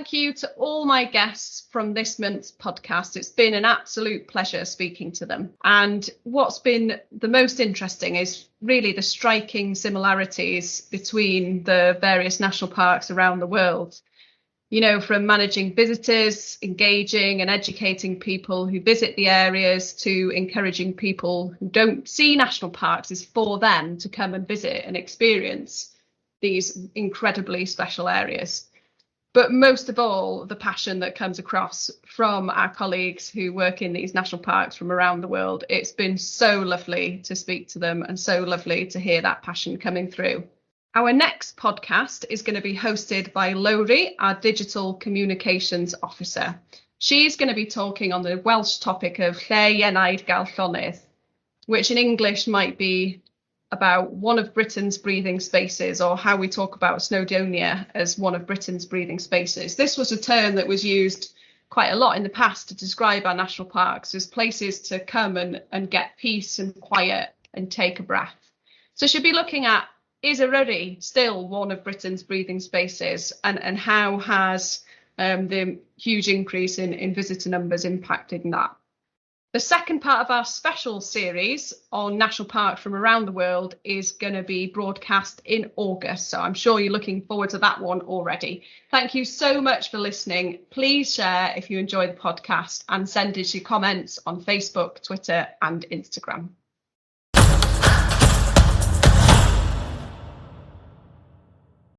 thank you to all my guests from this month's podcast. It's been an absolute pleasure speaking to them. And what's been the most interesting is really the striking similarities between the various national parks around the world. You know, from managing visitors, engaging and educating people who visit the areas, to encouraging people who don't see national parks is for them to come and visit and experience these incredibly special areas. But most of all, the passion that comes across from our colleagues who work in these national parks from around the world. It's been so lovely to speak to them and so lovely to hear that passion coming through. Our next podcast is going to be hosted by Lowri, our Digital Communications Officer. She's going to be talking on the Welsh topic of lle ienaid gael llonydd, which in English might be about one of Britain's breathing spaces, or how we talk about Snowdonia as one of Britain's breathing spaces. This was a term that was used quite a lot in the past to describe our national parks as places to come and get peace and quiet and take a breath. So she'll be looking at, is Eryri still one of Britain's breathing spaces, and how has the huge increase in visitor numbers impacted that? The second part of our special series on national parks from around the world is going to be broadcast in August, so I'm sure you're looking forward to that one already. Thank you so much for listening. Please share if you enjoy the podcast and send us your comments on Facebook, Twitter and Instagram.